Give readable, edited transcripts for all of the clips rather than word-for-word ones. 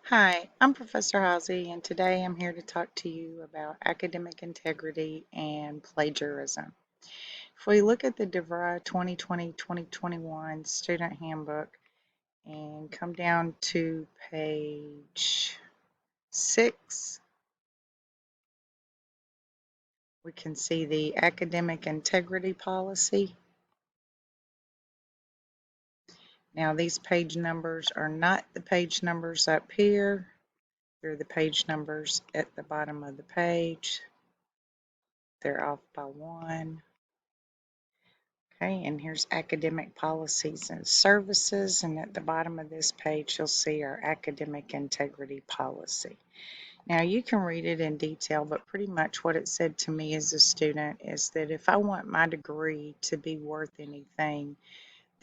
Hi, I'm Professor Halsey, and today I'm here to talk to you about academic integrity and plagiarism. If we look at the DeVry 2020-2021 Student Handbook and come down to page 6, we can see the academic integrity policy. Now, these page numbers are not the page numbers up here. They're the page numbers at the bottom of the page. They're off by one. Okay, and here's academic policies and services, and at the bottom of this page you'll see our academic integrity policy. Now you can read it in detail, but pretty much what it said to me as a student is that if I want my degree to be worth anything,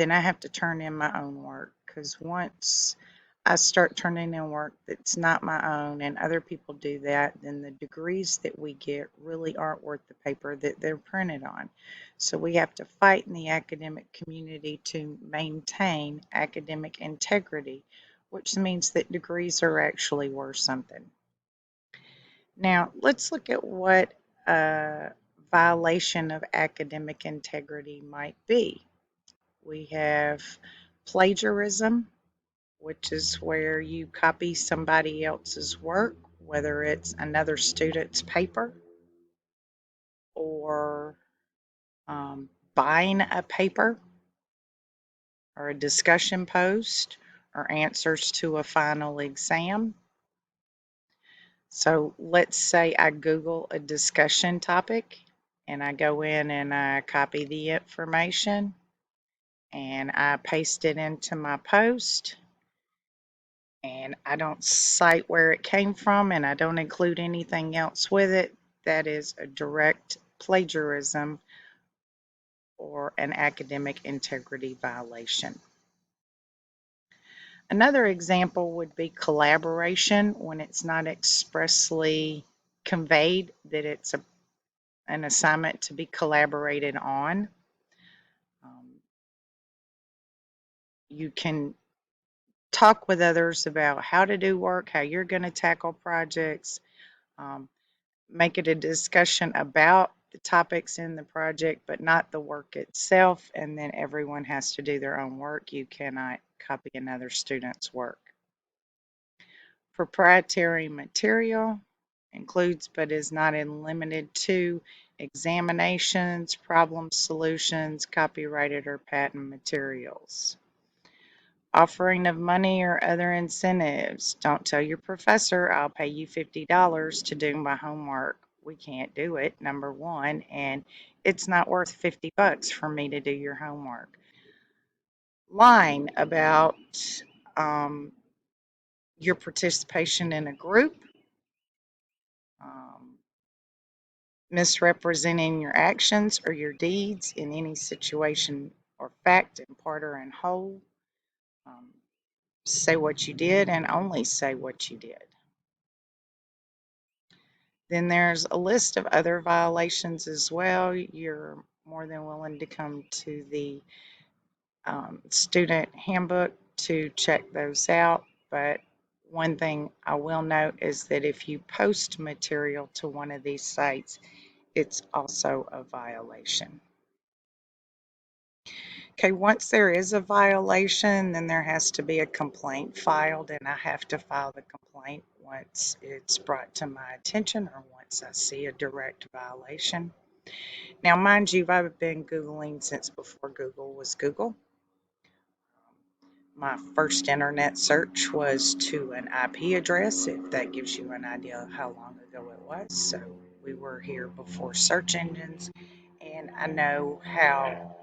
then I have to turn in my own work, because once I start turning in work that's not my own and other people do that, then the degrees that we get really aren't worth the paper that they're printed on. So we have to fight in the academic community to maintain academic integrity, which means that degrees are actually worth something. Now, let's look at what a violation of academic integrity might be. We have plagiarism, which is where you copy somebody else's work, whether it's another student's paper or buying a paper or a discussion post or answers to a final exam. So let's say I Google a discussion topic and I go in and I copy the information and I paste it into my post, and I don't cite where it came from and I don't include anything else with it. That is a direct plagiarism or an academic integrity violation. Another example would be collaboration, when it's not expressly conveyed that it's an assignment to be collaborated on. You can talk with others about how to do work, how you're going to tackle projects, um, make it a discussion about the topics in the project, but not the work itself, and then everyone has to do their own work. You cannot copy another student's work. Proprietary material includes but is not limited to examinations, problem solutions, copyrighted or patent materials. Offering of money or other incentives. Don't tell your professor, I'll pay you $50 to do my homework. We can't do it, number one, and it's not worth $50 for me to do your homework. Lying about um, your participation in a group, um, misrepresenting your actions or your deeds in any situation or fact, in part or in whole. Um, say what you did and only say what you did. Then there's a list of other violations as well. You're more than willing to come to the student handbook to check those out. But one thing I will note is that if you post material to one of these sites, it's also a violation. Okay, once there is a violation, then there has to be a complaint filed, and I have to file the complaint once it's brought to my attention or once I see a direct violation. Now, mind you, I've been Googling since before Google was Google. My first internet search was to an IP address, if that gives you an idea of how long ago it was. So we were here before search engines, and I know how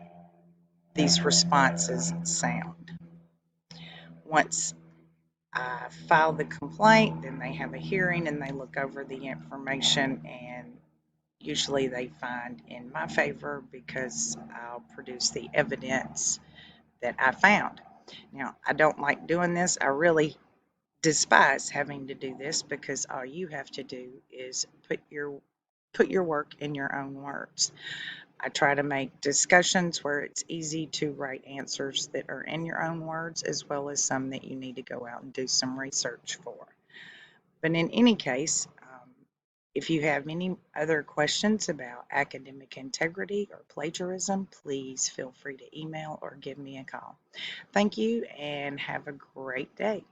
these responses sound. Once I file the complaint, then they have a hearing and they look over the information, and usually they find in my favor because I'll produce the evidence that I found. Now, I don't like doing this. I really despise having to do this because all you have to do is put your work in your own words. I try to make discussions where it's easy to write answers that are in your own words, as well as some that you need to go out and do some research for. But in any case, if you have any other questions about academic integrity or plagiarism, please feel free to email or give me a call. Thank you and have a great day.